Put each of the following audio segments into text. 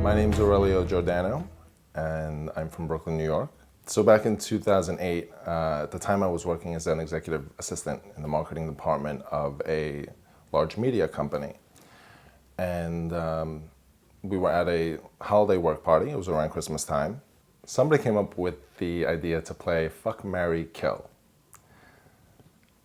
My name's Aurelio Giordano, and I'm from Brooklyn, New York. So back in 2008, at the time I was working as an executive assistant in the marketing department of a large media company. And we were at a holiday work party. It was around Christmas time. Somebody came up with the idea to play Fuck, Marry, Kill.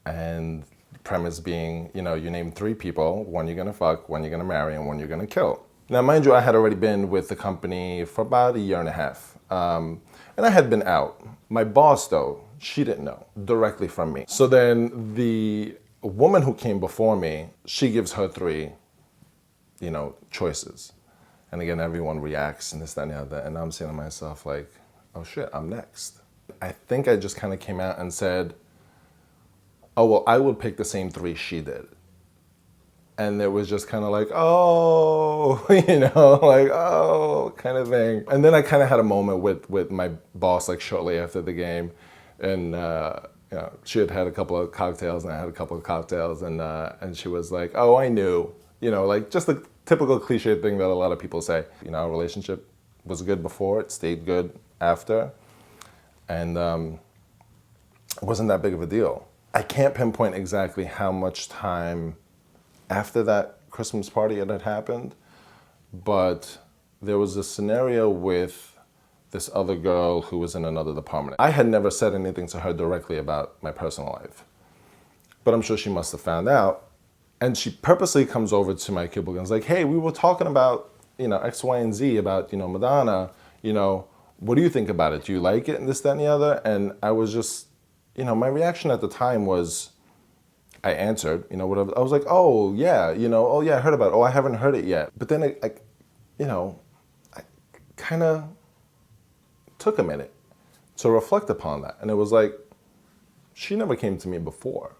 And the premise being, you name three people, one you're gonna fuck, one you're gonna marry, and one you're gonna kill. Now, mind you, I had already been with the company for about a year and a half. And I had been out. My boss, though, she didn't know directly from me. So then the woman who came before me, she gives her three, choices. And again, everyone reacts and this, that, and the other. And I'm saying to myself, like, oh shit, I'm next. I think I just kind of came out and said, oh, well, I would pick the same three she did. And it was just kind of like, oh, kind of thing. And then I kind of had a moment with my boss, like shortly after the game. And, she had had a couple of cocktails and I had a couple of cocktails. And she was like, oh, I knew, like just the typical cliche thing that a lot of people say. Our relationship was good before, it stayed good after. And it wasn't that big of a deal. I can't pinpoint exactly how much time after that Christmas party it had happened, but there was a scenario with this other girl who was in another department. I had never said anything to her directly about my personal life, but I'm sure she must have found out. And she purposely comes over to my cubicle and is like, hey, we were talking about, X, Y, and Z about, Madonna, what do you think about it? Do you like it? And this, that, and the other. And I was just, my reaction at the time was, I answered, whatever. I was like, oh yeah, oh yeah, I heard about it. Oh, I haven't heard it yet. But then I kind of took a minute to reflect upon that. And it was like, she never came to me before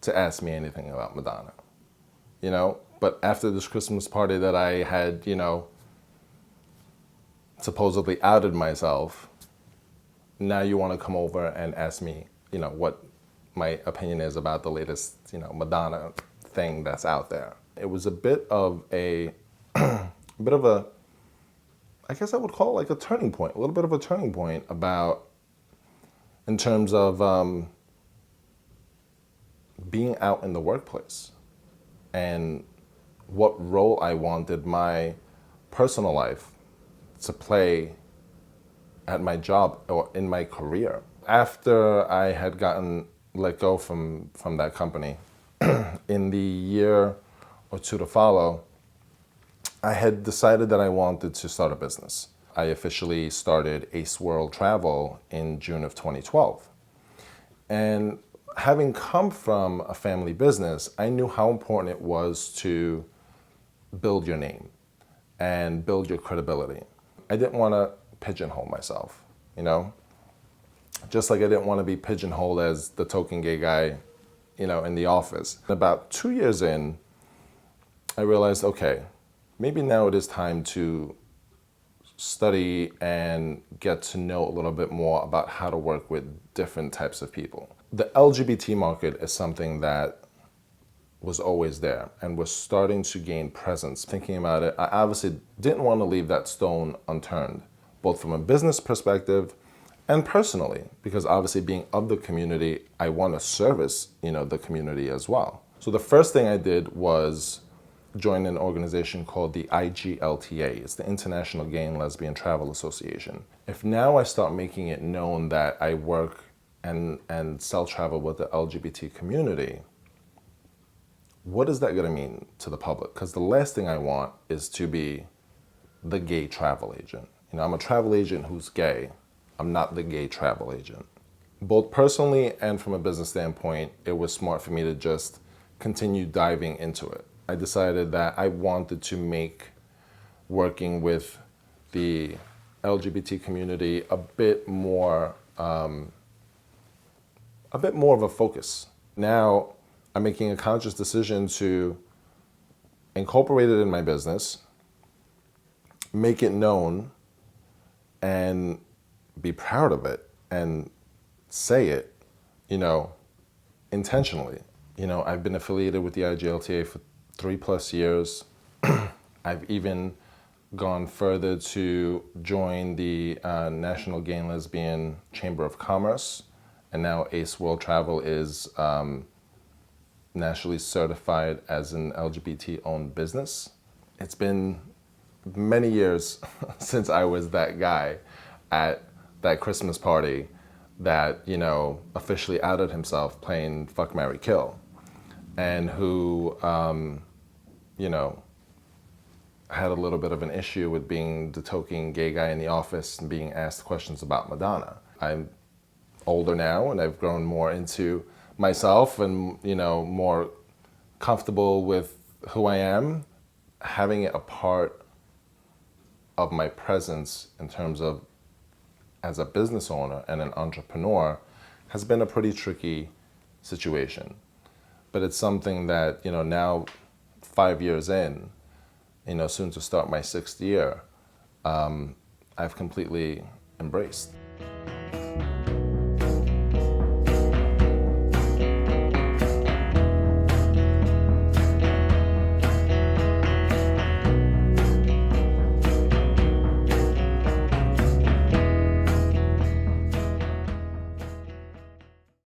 to ask me anything about Madonna, But after this Christmas party that I had, supposedly outed myself, now you want to come over and ask me, what my opinion is about the latest, Madonna thing that's out there. It was a bit of I guess I would call it like a turning point, a little bit of a turning point in terms of being out in the workplace and what role I wanted my personal life to play at my job or in my career. After I had gotten let go from that company, in the year or two to follow, I had decided that I wanted to start a business. I officially started Ace World Travel in June of 2012. And having come from a family business, I knew how important it was to build your name and build your credibility. I didn't want to pigeonhole myself, Just like I didn't want to be pigeonholed as the token gay guy, in the office. About 2 years in, I realized, okay, maybe now it is time to study and get to know a little bit more about how to work with different types of people. The LGBT market is something that was always there and was starting to gain presence. Thinking about it, I obviously didn't want to leave that stone unturned, both from a business perspective and personally, because obviously being of the community, I want to service, the community as well. So the first thing I did was join an organization called the IGLTA. It's the International Gay and Lesbian Travel Association. If now I start making it known that I work and sell travel with the LGBT community, what is that going to mean to the public? Because the last thing I want is to be the gay travel agent. I'm a travel agent who's gay. I'm not the gay travel agent. Both personally and from a business standpoint, it was smart for me to just continue diving into it. I decided that I wanted to make working with the LGBT community a bit more of a focus. Now I'm making a conscious decision to incorporate it in my business, make it known, and be proud of it and say it, intentionally. I've been affiliated with the IGLTA for 3+ years. I've even gone further to join the National Gay and Lesbian Chamber of Commerce, and now Ace World Travel is nationally certified as an LGBT-owned business. It's been many years since I was that guy at that Christmas party that, you know, officially outed himself playing Fuck, Marry, Kill, and who, you know, had a little bit of an issue with being the token gay guy in the office and being asked questions about Madonna. I'm older now and I've grown more into myself and, you know, more comfortable with who I am. Having it a part of my presence in terms of as a business owner and an entrepreneur has been a pretty tricky situation. But it's something that, you know, now 5 years in, you know, soon to start my 6th year, I've completely embraced.